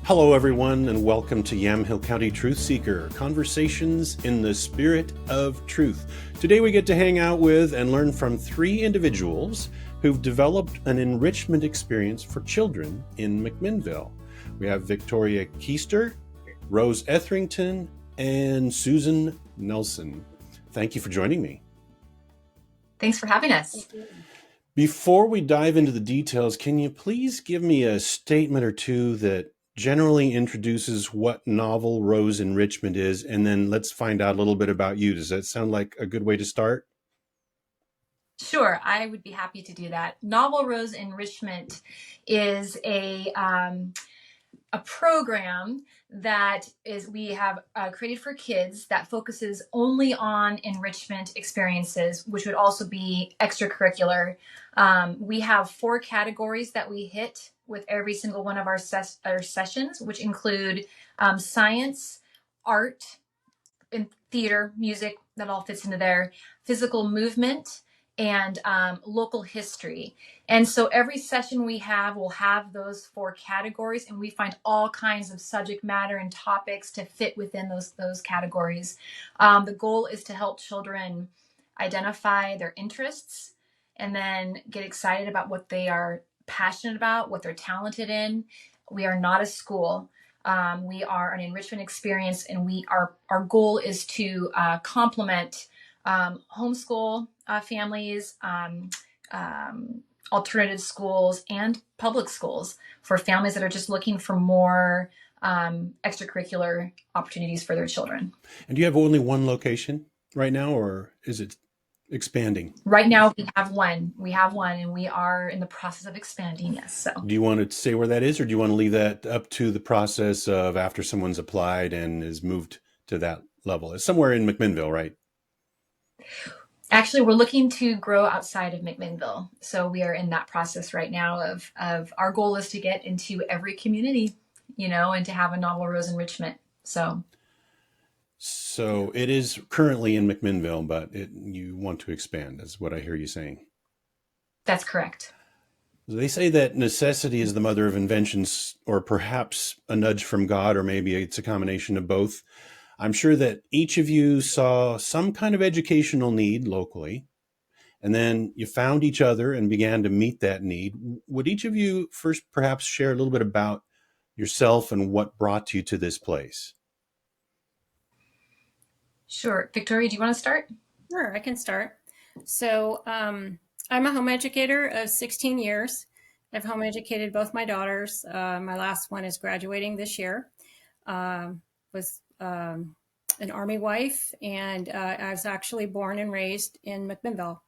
Hello, everyone, and welcome to Yamhill County Truth Seeker, Conversations in the Spirit of Truth. Today we get to hang out with and learn from three individuals who've developed an enrichment experience for children in McMinnville. We have Victoria Keister, Rose Etherington, and Susan Nelson. Thank you for joining me. Thanks for having us. Before we dive into the details, can you please give me a statement or two that generally introduces what Novel Rose Enrichment is, and then let's find out a little bit about you. Does that sound like a good way to start? Sure, I would be happy to do that. Novel Rose Enrichment is a program that we have created for kids that focuses only on enrichment experiences, which would also be extracurricular. We have 4 categories that we hit with every single one of our sessions, which include science, art, and theater, music, that all fits into there, physical movement, and local history. And so every session we have will have those 4 categories, and we find all kinds of subject matter and topics to fit within those categories. The goal is to help children identify their interests and then get excited about what they are passionate about, what they're talented in. We are not a school. We are an enrichment experience, and our goal is to complement homeschool families, alternative schools, and public schools for families that are just looking for more extracurricular opportunities for their children. And do you have only one location right now, or is it expanding? Right now we have one, and we are in the process of expanding. Yes. So do you want to say where that is, or do you want to leave that up to the process of after someone's applied and is moved to that level? It's somewhere in McMinnville, right? Actually, we're looking to grow outside of McMinnville. So we are in that process right now of our goal is to get into every community, and to have a Novel Rose Enrichment. So it is currently in McMinnville, but you want to expand, is what I hear you saying. That's correct. They say that necessity is the mother of inventions, or perhaps a nudge from God, or maybe it's a combination of both. I'm sure that each of you saw some kind of educational need locally, and then you found each other and began to meet that need. Would each of you first perhaps share a little bit about yourself and what brought you to this place? Sure. Victoria, do you want to start? Sure, I can start. So I'm a home educator of 16 years. I've home educated both my daughters. My last one is graduating this year. Was an Army wife, and I was actually born and raised in McMinnville.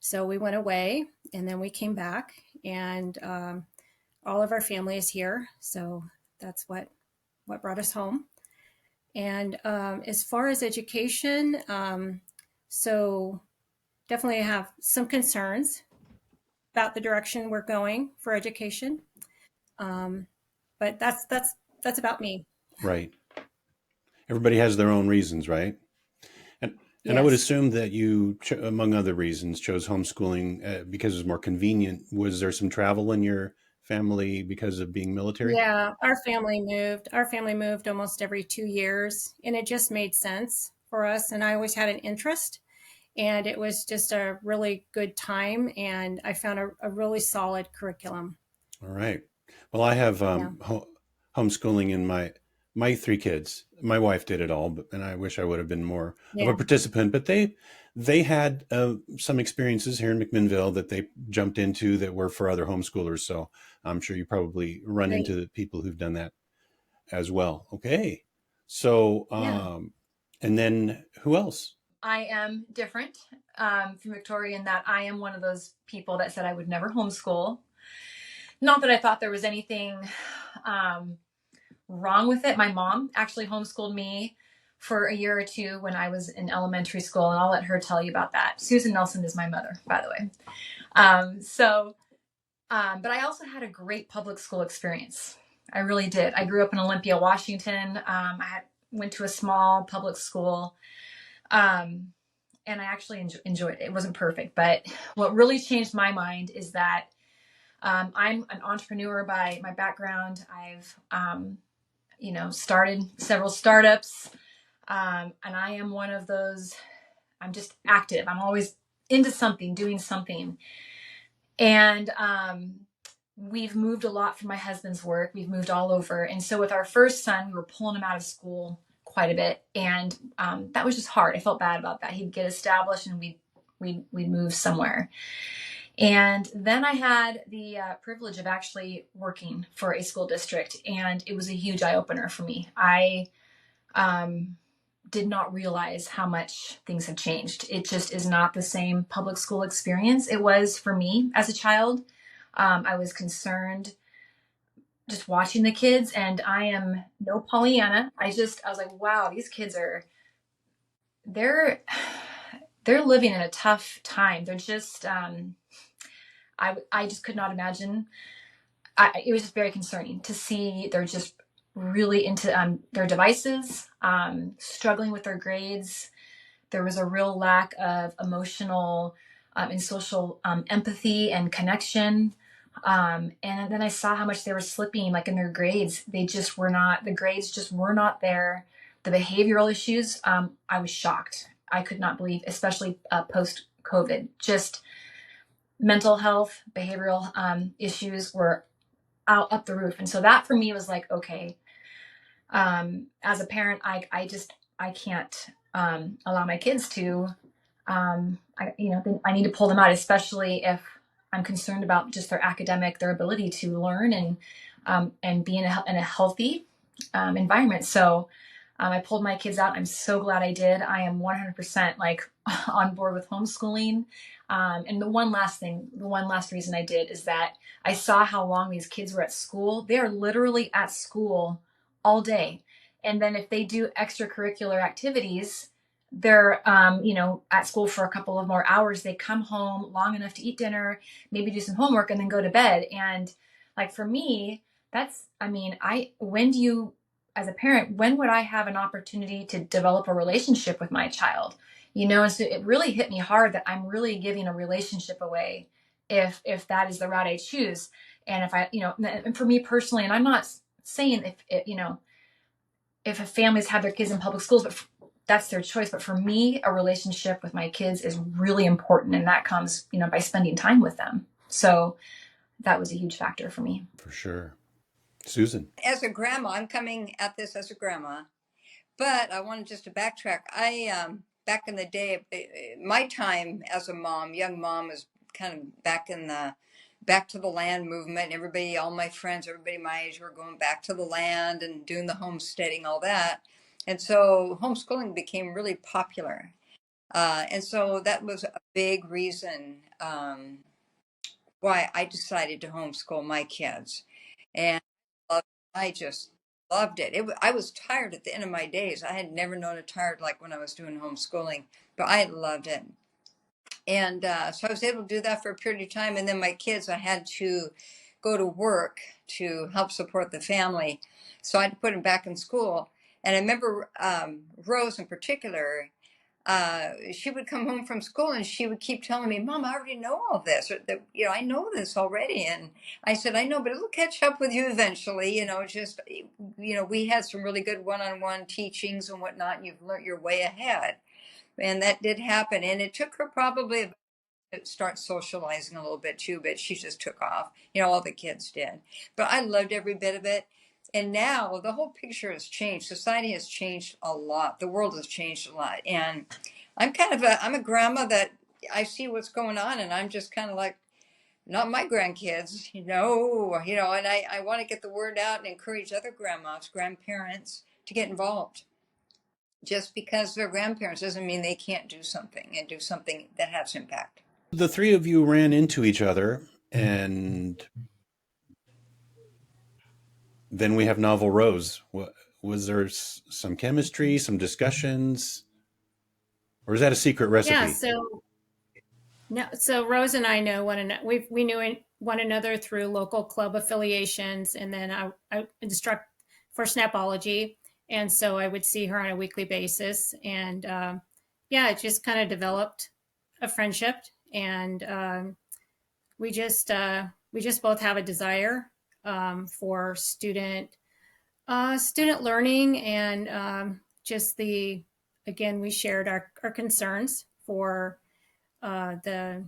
So we went away, and then we came back, and all of our family is here. So that's what brought us home. And as far as education, so definitely have some concerns about the direction we're going for education. But that's about me. Right. Everybody has their own reasons, right? And Yes. I would assume that you, among other reasons, chose homeschooling because it was more convenient. Was there some travel in your family because of being military? Yeah, our family moved. Our family moved almost every 2 years, and it just made sense for us. And I always had an interest, and it was just a really good time. And I found a really solid curriculum. All right. Well, I have homeschooling in my 3 kids. My wife did it all, and I wish I would have been more of a participant. But they had some experiences here in McMinnville that they jumped into that were for other homeschoolers. So I'm sure you probably run into the people who've done that as well. Okay. So, and then who else? I am different from Victoria in that I am one of those people that said I would never homeschool. Not that I thought there was anything wrong with it. My mom actually homeschooled me for a year or 2 when I was in elementary school, and I'll let her tell you about that. Susan Nelson is my mother, by the way. But I also had a great public school experience. I really did. I grew up in Olympia, Washington. I went to a small public school, and I actually enjoyed it. It wasn't perfect, but what really changed my mind is that I'm an entrepreneur by my background. I've started several startups. And I am one of those, I'm just active. I'm always into something, doing something. And we've moved a lot for my husband's work. We've moved all over. And so with our first son, we were pulling him out of school quite a bit. And that was just hard. I felt bad about that. He'd get established and we'd move somewhere. And then I had the privilege of actually working for a school district. And it was a huge eye opener for me. I did not realize how much things have changed. It just is not the same public school experience it was for me as a child. I was concerned just watching the kids, and I am no Pollyanna. I was like, wow, these kids they're living in a tough time. They're just, I just could not imagine. It was just very concerning to see they're just really into their devices, struggling with their grades. There was a real lack of emotional and social empathy and connection. And then I saw how much they were slipping, like in their grades. The grades just were not there. The behavioral issues, I was shocked. I could not believe, especially post-COVID, just mental health, behavioral issues were out up the roof. And so that for me was like, okay, as a parent, I can't allow my kids to, I need to pull them out, especially if I'm concerned about just their ability to learn and be in a healthy environment. So I pulled my kids out. I'm so glad I did. I am 100% like on board with homeschooling. And the one last reason I did is that I saw how long these kids were at school. They are literally at school all day. And then if they do extracurricular activities, they're, at school for a couple of more hours. They come home long enough to eat dinner, maybe do some homework, and then go to bed. And like for me, as a parent, when would I have an opportunity to develop a relationship with my child? And so it really hit me hard that I'm really giving a relationship away if that is the route I choose. And if and for me personally, and I'm not saying if a family's have their kids in public schools, but that's their choice. But for me, a relationship with my kids is really important. And that comes, by spending time with them. So that was a huge factor for me. For sure. Susan. As a grandma, I'm coming at this as a grandma, but I wanted just to backtrack. Back in the day, my time as a mom, young mom, is kind of back to the land movement. Everybody, all my friends, everybody my age were going back to the land and doing the homesteading, all that. And so homeschooling became really popular. And so that was a big reason why I decided to homeschool my kids. And I just loved it. I was tired at the end of my days. I had never known it tired like when I was doing homeschooling, but I loved it. And so I was able to do that for a period of time. And then my kids, I had to go to work to help support the family. So I had to put them back in school. And I remember Rose in particular, she would come home from school and she would keep telling me, Mom, I already know all this. Or that, I know this already. And I said, I know, but it'll catch up with you eventually. We had some really good one-on-one teachings and whatnot. And you've learned your way ahead. And that did happen. And it took her probably to start socializing a little bit too, but she just took off. All the kids did. But I loved every bit of it. And now the whole picture has changed. Society has changed a lot. The world has changed a lot. And I'm I'm a grandma that I see what's going on, and I'm just kind of like, not my grandkids, and I want to get the word out and encourage other grandmas, grandparents to get involved. Just because they're grandparents doesn't mean they can't do something and do something that has impact. The three of you ran into each other, and then we have Novel Rose. Was there some chemistry, some discussions, or is that a secret recipe? Yeah, so Rose and I know one another. We knew one another through local club affiliations, and then I instruct for Snapology, and so I would see her on a weekly basis, and it just kind of developed a friendship, and we just both have a desire for student Student learning and just again, we shared our concerns for the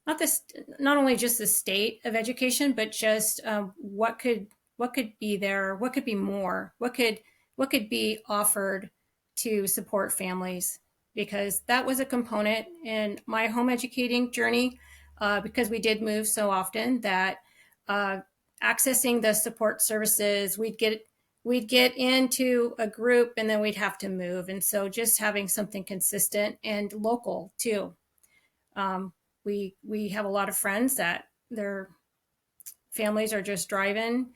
not this not only just the state of education, but just what could be there, what could be more, what could be offered to support families, because that was a component in my home educating journey, because we did move so often that accessing the support services, we'd get into a group and then we'd have to move, and so just having something consistent and local too. We have a lot of friends that their families are just driving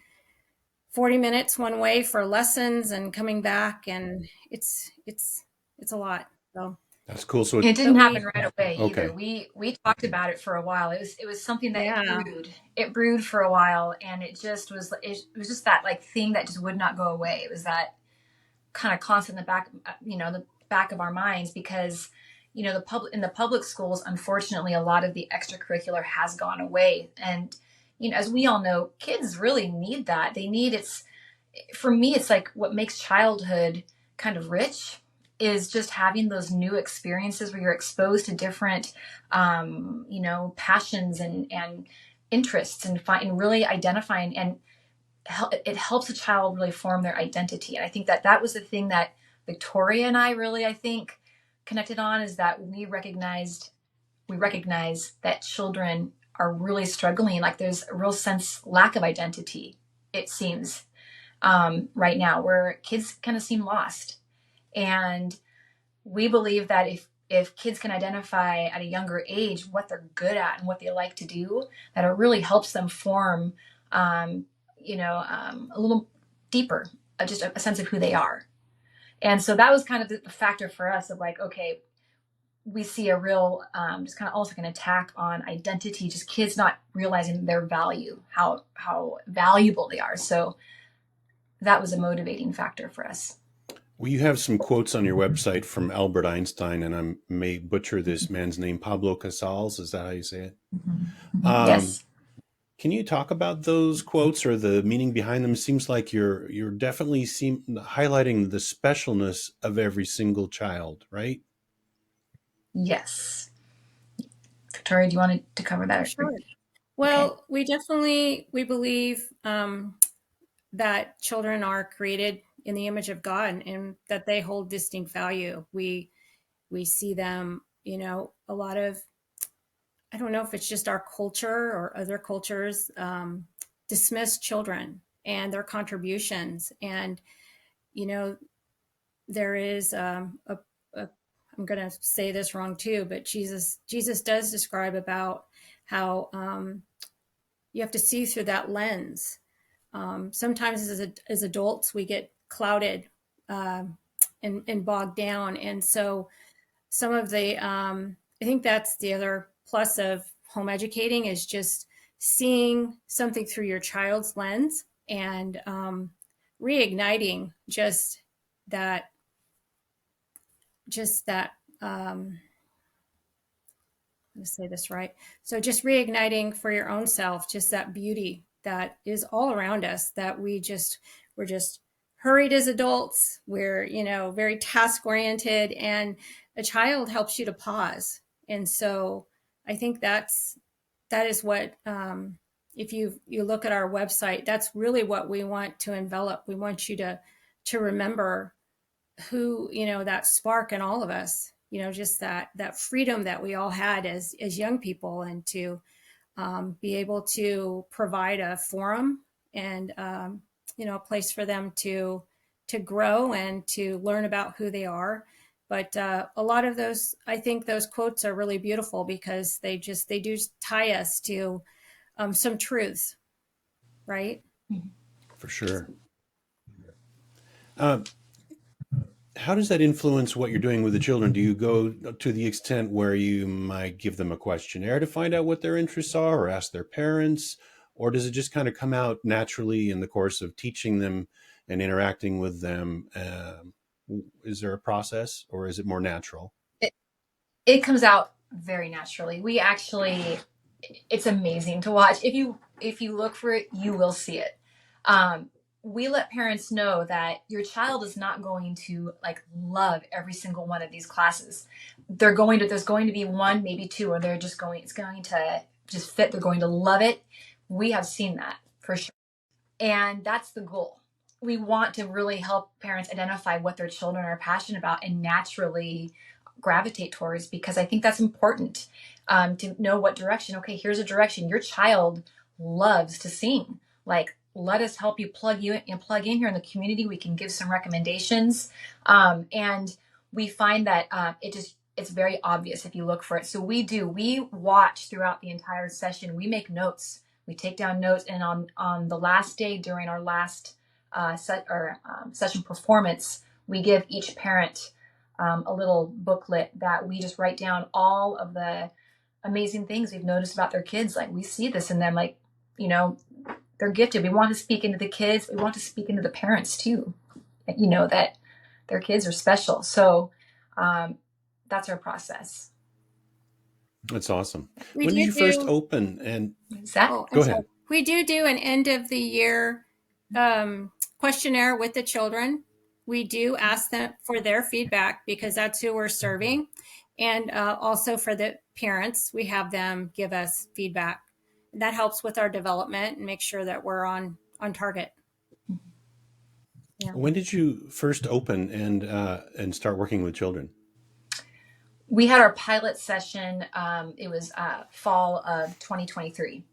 40 minutes one way for lessons and coming back, and it's a lot. So That's cool. So it didn't happen right away either. okay. We talked about it for a while. It was something that yeah, it brewed for a while, and it was just that like thing that just would not go away. It was that kind of constant in the back of our minds, because in the public schools, unfortunately, a lot of the extracurricular has gone away. And as we all know, kids really need that. For me, it's like what makes childhood kind of rich is just having those new experiences where you're exposed to different passions and interests, and really identifying, and it helps a child really form their identity. And I think that was the thing that Victoria and I really, I think, connected on, is that we recognize that children are really struggling. Like there's a real lack of identity, it seems, right now, where kids kind of seem lost. And we believe that if kids can identify at a younger age what they're good at and what they like to do, that it really helps them form a little deeper, just a sense of who they are. And so that was kind of the factor for us of like, okay, we see a real, just kind of almost like an attack on identity, just kids not realizing their value, how valuable they are. So that was a motivating factor for us. Well, you have some quotes on your website from Albert Einstein, and I may butcher this man's name, Pablo Casals. Is that how you say it? Mm-hmm. Yes. Can you talk about those quotes or the meaning behind them? It seems like you're definitely highlighting the specialness of every single child, right? Yes. Victoria, do you want to cover that? Sure. Well, okay. We believe that children are created in the image of God and that they hold distinct value. We see them, a lot of, I don't know if it's just our culture or other cultures, dismiss children and their contributions. And, there is I'm going to say this wrong too, but Jesus does describe about how you have to see through that lens. Sometimes as adults, we get clouded and bogged down. And so some of the, I think that's the other plus of home educating, is just seeing something through your child's lens and reigniting just that, I'm going to say this right. So just reigniting for your own self, just that beauty that is all around us, that we're just hurried as adults. We're, very task oriented, and a child helps you to pause. And so I think that is what, if you look at our website, that's really what we want to envelop. We want you to remember who, that spark in all of us, just that freedom that we all had as young people, and to be able to provide a forum and, a place for them to grow and to learn about who they are. But a lot of those, I think those quotes are really beautiful because they do tie us to some truths, right? For sure. How does that influence what you're doing with the children? Do you go to the extent where you might give them a questionnaire to find out what their interests are, or ask their parents? Or does it just kind of come out naturally in the course of teaching them and interacting with them? Is there a process, or is it more natural? It comes out very naturally. It's amazing to watch. If you look for it, you will see it. we let parents know that your child is not going to like love every single one of these classes. There's going to be one, maybe two, or it's going to just fit. They're going to love it. We have seen that for sure. And that's the goal. We want to really help parents identify what their children are passionate about and naturally gravitate towards, because I think that's important, to know what direction. Okay, here's a direction. Your child loves to sing. Like, let us help you plug in here in the community. We can give some recommendations. And we find that it's very obvious if you look for it. So we watch throughout the entire session. We make notes. We take down notes, and on the last day during our last session performance, we give each parent a little booklet that we just write down all of the amazing things we've noticed about their kids. Like, we see this in them, like, they're gifted. We want to speak into the kids. We want to speak into the parents too, that their kids are special. So that's our process. That's awesome. When did you first open? And go ahead. We do an end of the year questionnaire with the children. We do ask them for their feedback because that's who we're serving. And also for the parents, we have them give us feedback. That helps with our development and make sure that we're on target. Yeah. When did you first open and start working with children? We had our pilot session. It was fall of 2023.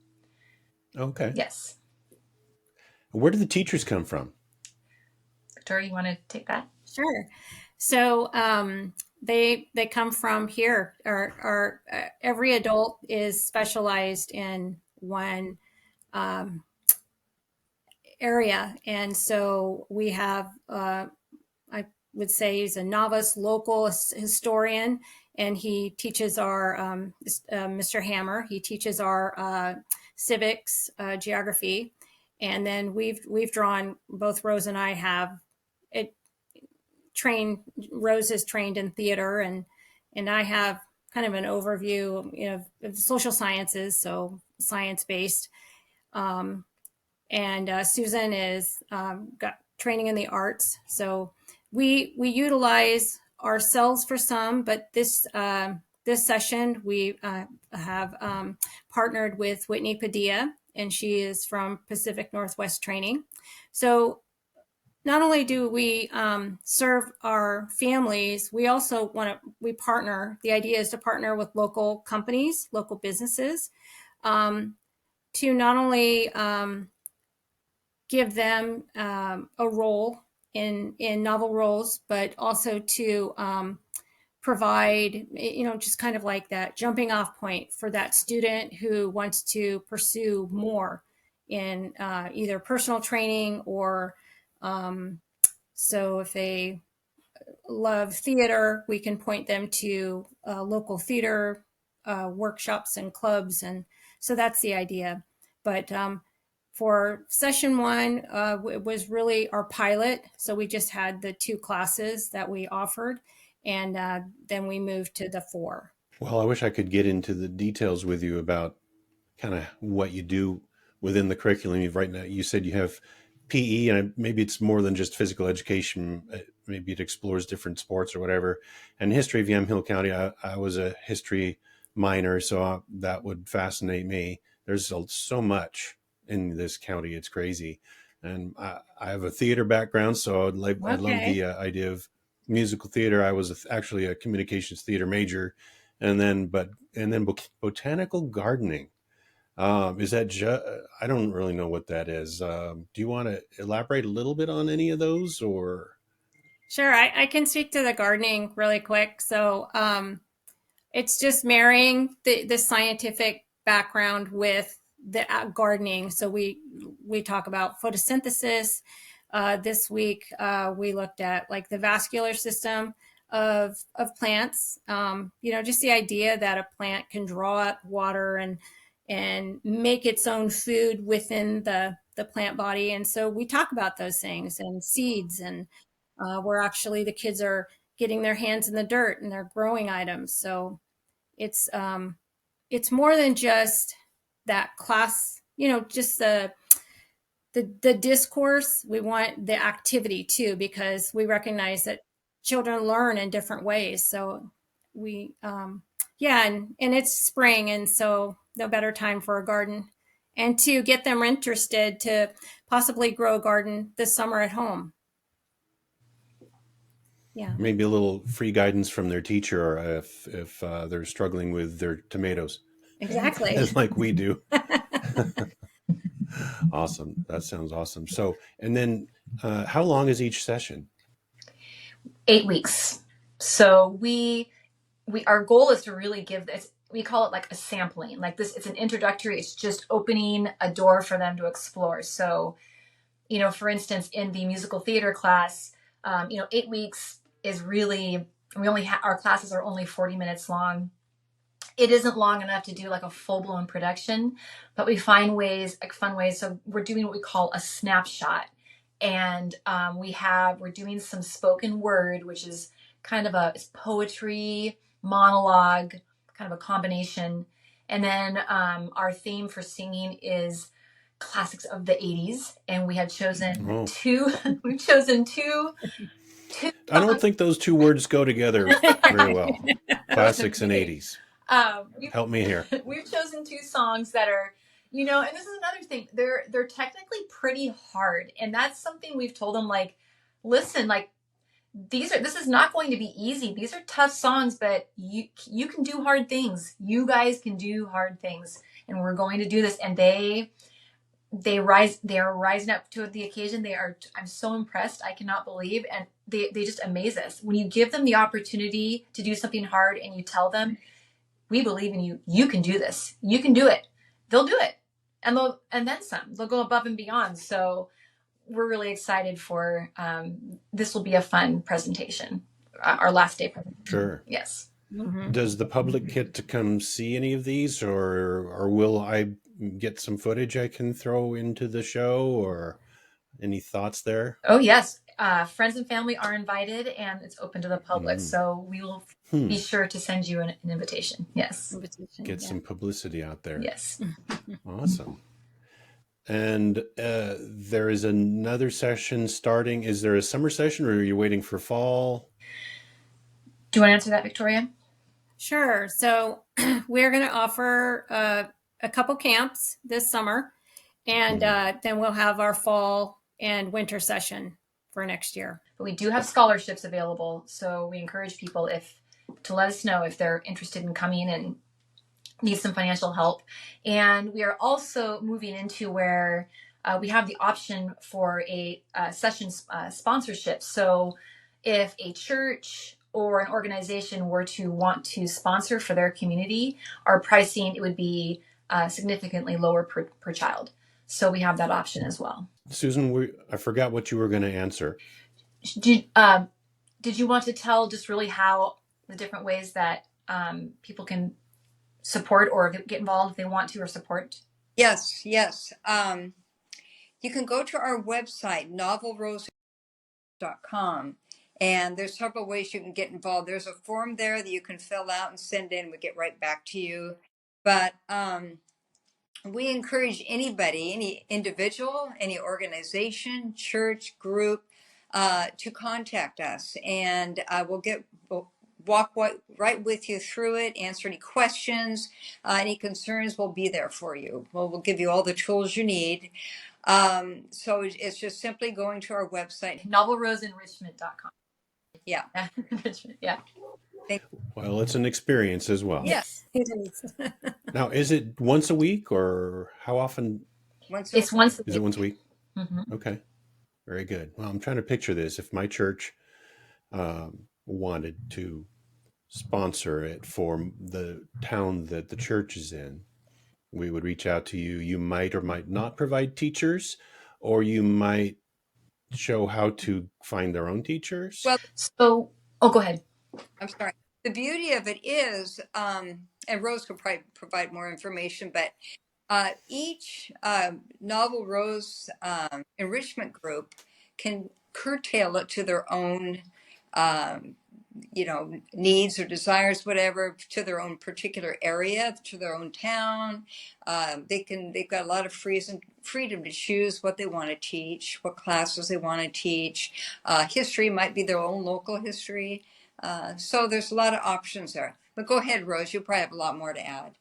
Okay. Yes. Where do the teachers come from? Victoria, you want to take that? Sure. So they come from here. Our every adult is specialized in one area, and so we have I would say he's a novice local historian, and he teaches our Mr. Hammer. He teaches our civics, geography, and then we've drawn, both Rose and I have it trained. Rose is trained in theater, and I have kind of an overview, of social sciences, so science based. And Susan is got training in the arts, so we utilize ourselves for some, but this session we have partnered with Whitney Padilla, and she is from Pacific Northwest Training. So not only do we serve our families, we also partner. The idea is to partner with local companies, local businesses, to not only give them a role in Novel Rose, but also to provide, just kind of like that jumping off point for that student who wants to pursue more in either personal training or so if they love theater, we can point them to local theater workshops and clubs. And so that's the idea. But for session one, it was really our pilot. So we just had the 2 classes that we offered, and then we moved to the 4. Well, I wish I could get into the details with you about kind of what you do within the curriculum. Right now, you said you have PE, and maybe it's more than just physical education. Maybe it explores different sports or whatever. And history of Yamhill County, I was a history minor, so that would fascinate me. There's so much in this county. It's crazy. And I have a theater background, so I love the idea of musical theater. I was actually a communications theater major, and then botanical gardening. Is that I don't really know what that is. Do you want to elaborate a little bit on any of those, or? Sure, I can speak to the gardening really quick. So it's just marrying the scientific background with the gardening. So we talk about photosynthesis. This week we looked at like the vascular system of plants. Just the idea that a plant can draw up water and make its own food within the plant body. And so we talk about those things and seeds, and where actually the kids are getting their hands in the dirt and they're growing items. So it's more than just that class, just the the discourse, we want the activity too, because we recognize that children learn in different ways. So we, yeah, and it's spring, and so no better time for a garden, and to get them interested to possibly grow a garden this summer at home. Yeah. Maybe a little free guidance from their teacher if they're struggling with their tomatoes, Exactly. like we do. Awesome. That sounds awesome. So, and then how long is each session? 8 weeks. So our goal is to really give this, we call it like a sampling. Like this, it's an introductory, it's just opening a door for them to explore. So, for instance, in the musical theater class, 8 weeks is really, our classes are only 40 minutes long. It isn't long enough to do like a full-blown production, but we find ways, like fun ways. So we're doing what we call a snapshot. And we're doing some spoken word, which is kind of it's poetry, monologue, kind of a combination. And then our theme for singing is classics of the 80s. And we have chosen we've chosen two. I don't think those two words go together very well. Classics and 80s. Help me here. We've chosen 2 songs that are, and this is another thing. They're technically pretty hard, and that's something we've told them. Like, listen, like this is not going to be easy. These are tough songs, but you can do hard things. You guys can do hard things, and we're going to do this. And they are rising up to the occasion. I'm so impressed. I cannot believe, and they just amaze us when you give them the opportunity to do something hard, and you tell them, we believe in you. You can do this. You can do it. They'll do it. And then some. They'll go above and beyond. So we're really excited for this will be a fun presentation. Our last day presentation. Sure. Yes. Mm-hmm. Does the public get to come see any of these, or will I get some footage I can throw into the show, or any thoughts there? Oh, yes. Friends and family are invited, and it's open to the public. So we will be sure to send you an invitation. Yes. Get some publicity out there. Yes. Awesome. And there is another session starting. Is there a summer session, or are you waiting for fall? Do you want to answer that, Victoria? Sure. So we're going to offer a couple camps this summer, and then we'll have our fall and winter session for next year. But we do have scholarships available, so we encourage people to let us know if they're interested in coming and need some financial help. And we are also moving into where we have the option for a session sponsorship. So if a church or an organization were to want to sponsor for their community, our pricing, it would be significantly lower per child. So we have that option as well. Susan, I forgot what you were going to answer. Did you want to tell just really how the different ways that people can support or get involved if they want to, or support? Yes. You can go to our website, novelrose.com, and there's several ways you can get involved. There's a form there that you can fill out and send in. We get right back to you. But we encourage anybody, any individual, any organization, church, group, to contact us, and we'll walk right with you through it, answer any questions, any concerns. We'll be there for you. We'll give you all the tools you need. So it's just simply going to our website, novelroseenrichment.com. Yeah. Yeah. Well, it's an experience as well. Yes. It is. Now, is it once a week, or how often? It's once a week. Is it once a week? Mm-hmm. Okay. Very good. Well, I'm trying to picture this. If my church wanted to sponsor it for the town that the church is in, we would reach out to you. You might or might not provide teachers, or you might show how to find their own teachers. Well, go ahead. I'm sorry. The beauty of it is, and Rose could probably provide more information, but each Novel Rose enrichment group can curtail it to their own needs or desires, whatever, to their own particular area, to their own town. They've got a lot of freedom to choose what they want to teach, what classes they want to teach. History might be their own local history. So there's a lot of options there. But go ahead, Rose. You'll probably have a lot more to add.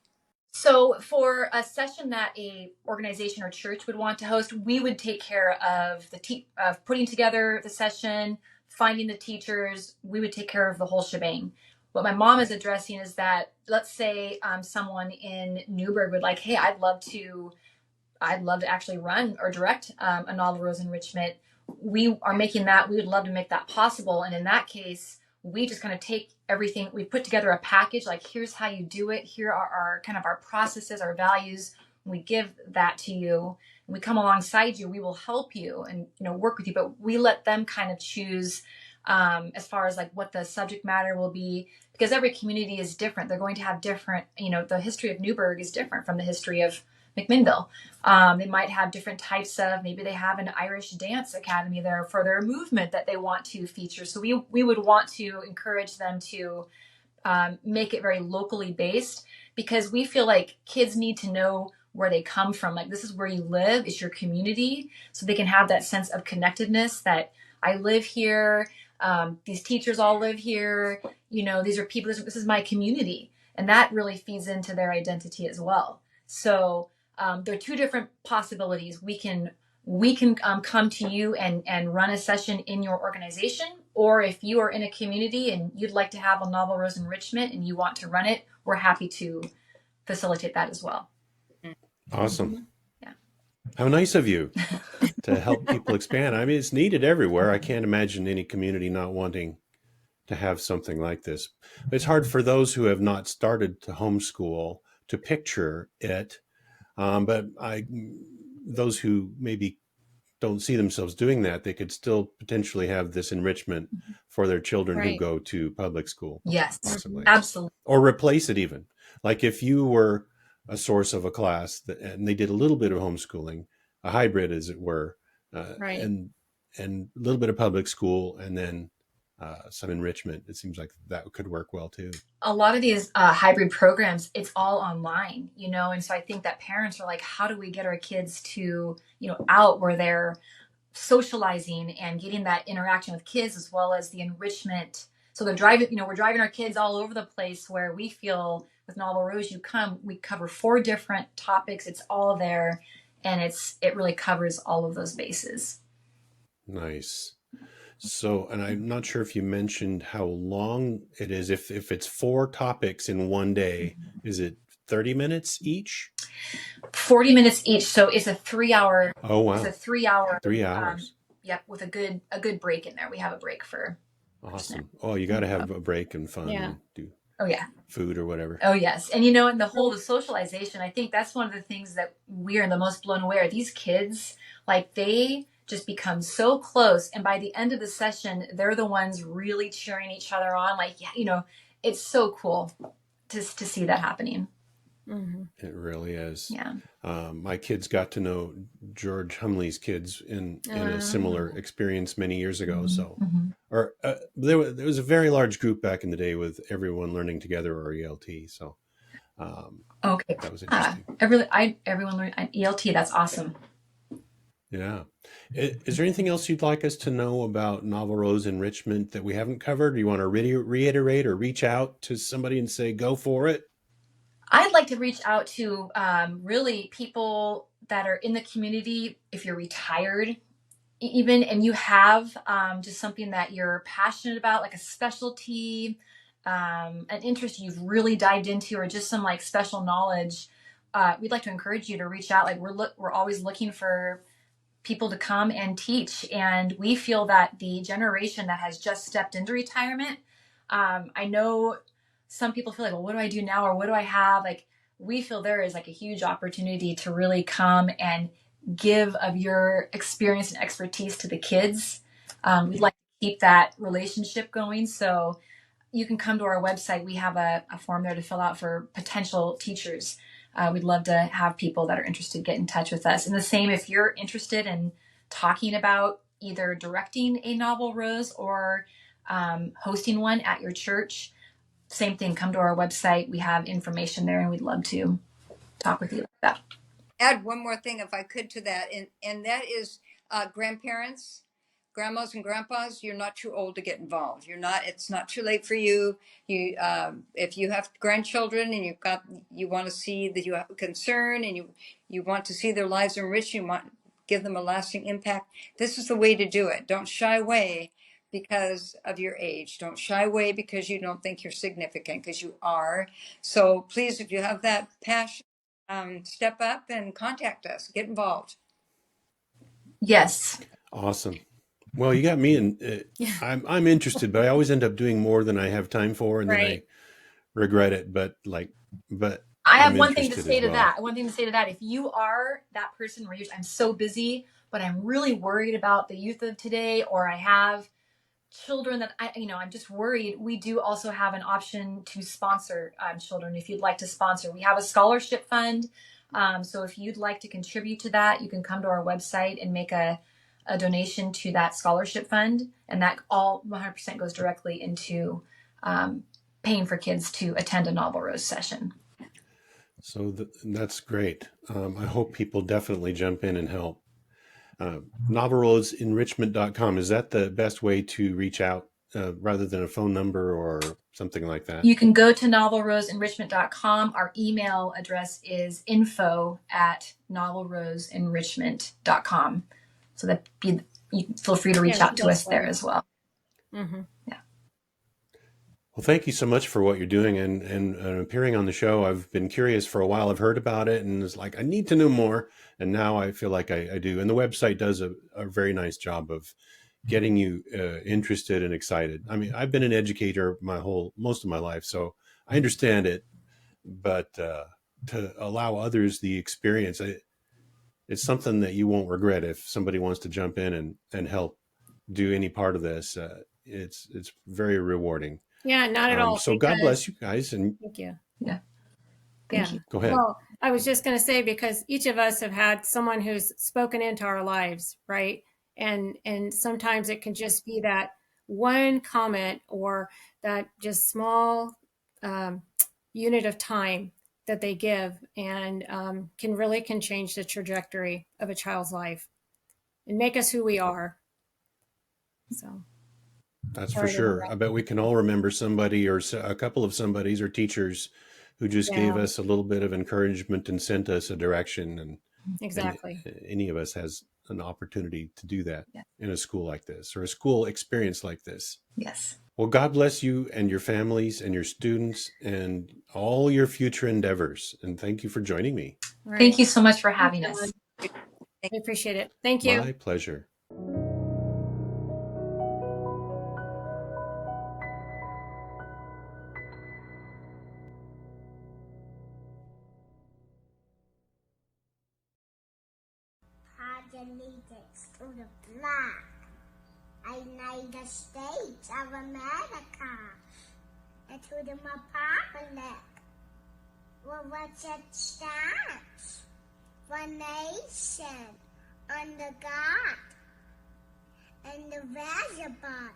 So for a session that a organization or church would want to host, we would take care of of putting together the session, finding the teachers. We would take care of the whole shebang. What my mom is addressing is that, let's say someone in Newburgh would like, hey, I'd love to actually run or direct a Novel Rose Enrichment. We are making that. We would love to make that possible. And in that case, we just kind of take everything. We put together a package, like here's how you do it. Here are our kind of our processes, our values. We give that to you. And we come alongside you. We will help you and work with you. But we let them kind of choose as far as like what the subject matter will be, because every community is different. They're going to have different. The history of Newburgh is different from the history of McMinnville. They might have different types of, maybe they have an Irish dance academy there for their movement that they want to feature. So we would want to encourage them to make it very locally based, because we feel like kids need to know where they come from. Like, this is where you live, it's your community. So they can have that sense of connectedness that I live here. These teachers all live here. These are people, this is my community. And that really feeds into their identity as well. So there are two different possibilities. We can come to you and run a session in your organization, or if you are in a community and you'd like to have a Novel Rose Enrichment and you want to run it, we're happy to facilitate that as well. Awesome. Yeah. How nice of you to help people expand. I mean, it's needed everywhere. I can't imagine any community not wanting to have something like this. It's hard for those who have not started to homeschool to picture it. But those who maybe don't see themselves doing that, they could still potentially have this enrichment for their children who go to public school. Yes, possibly. absolutely. Or replace it even. Like if you were a source of a class and they did a little bit of homeschooling, a hybrid as it were, and a little bit of public school and then some enrichment, it seems like that could work well too. A lot of these hybrid programs, it's all online, and so I think that parents are like, how do we get our kids to, out where they're socializing and getting that interaction with kids as well as the enrichment. So they're driving, we're driving our kids all over the place, where we feel with Novel Rose, we cover 4 different topics. It's all there, and it really covers all of those bases. Nice. So, and I'm not sure if you mentioned how long it is. If it's 4 topics in one day, is it 30 minutes each? 40 minutes each. So it's a 3-hour. Oh, wow. It's a 3-hour. 3 hours. Yep. With a good break in there. We have a break for. Awesome. Oh, you got to have a break and fun and do food or whatever. Oh, yes. And, and the socialization, I think that's one of the things that we're the most blown away are these kids, like they just become so close. And by the end of the session, they're the ones really cheering each other on. Like, it's so cool to see that happening. Mm-hmm. It really is. Yeah. My kids got to know George Humley's kids in a similar experience many years ago. So, there was a very large group back in the day with everyone learning together, or ELT. So, okay, that was interesting. Everyone learned ELT. That's awesome. Yeah. Is there anything else you'd like us to know about Novel Rose Enrichment that we haven't covered? Do you want to reiterate or reach out to somebody and say, go for it? I'd like to reach out to really people that are in the community. If you're retired, even, and you have just something that you're passionate about, like a specialty, an interest you've really dived into, or just some like special knowledge, we'd like to encourage you to reach out. Like we're always looking for people to come and teach. And we feel that the generation that has just stepped into retirement, I know some people feel like, well, what do I do now? Or what do I have? Like, we feel there is like a huge opportunity to really come and give of your experience and expertise to the kids. We'd like to keep that relationship going. So you can come to our website. We have a form there to fill out for potential teachers. We'd love to have people that are interested get in touch with us. And the same, if you're interested in talking about either directing a Novel Rose or hosting one at your church, same thing, come to our website. We have information there and we'd love to talk with you about that. Add one more thing if I could to that, and that is grandparents, grandmas and grandpas, you're not too old to get involved. It's not too late for you. If you have grandchildren and you want to see that you have a concern and you want to see their lives enriched, you want to give them a lasting impact, this is the way to do it. Don't shy away because of your age. Don't shy away because you don't think you're significant, because you are. So please, if you have that passion, step up and contact us. Get involved. Yes. Awesome. Well, you got me, and I'm interested, but I always end up doing more than I have time for, and then I regret it. But I have one thing to say to that. If you are that person where I'm so busy, but I'm really worried about the youth of today, or I have children that I'm just worried. We do also have an option to sponsor children. If you'd like to sponsor, we have a scholarship fund. So if you'd like to contribute to that, you can come to our website and make a donation to that scholarship fund. And that all 100% goes directly into paying for kids to attend a Novel Rose session. So that's great. I hope people definitely jump in and help. NovelRoseEnrichment.com. Is that the best way to reach out rather than a phone number or something like that? You can go to NovelRoseEnrichment.com. Our email address is info@NovelRoseEnrichment.com. So that you feel free to reach out to us there as well. Mm-hmm. Yeah. Well, thank you so much for what you're doing and appearing on the show. I've been curious for a while. I've heard about it and it's like, I need to know more. And now I feel like I do. And the website does a very nice job of getting you interested and excited. I mean, I've been an educator most of my life, so I understand it. But to allow others the experience, it's something that you won't regret if somebody wants to jump in and help do any part of this. It's very rewarding. Yeah, not at all. So God bless you guys. And thank you. Yeah. Thank you. Go ahead. Well, I was just going to say, because each of us have had someone who's spoken into our lives, right? And sometimes it can just be that one comment or that just small unit of time that they give, and can change the trajectory of a child's life and make us who we are. So that's for sure. I bet we can all remember somebody or a couple of somebodies or teachers who just gave us a little bit of encouragement and sent us a direction. And exactly, and any of us has an opportunity to do that in a school like this or a school experience like this. Yes. Well, God bless you and your families and your students and all your future endeavors. And thank you for joining me. right. Thank you so much for having us. I appreciate it. Thank you. My pleasure. Allegiance to the flag of the United States of America and to the republic for which it stands, one nation under God, indivisible,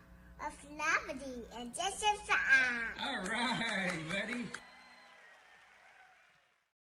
of liberty and justice for all. All right, buddy.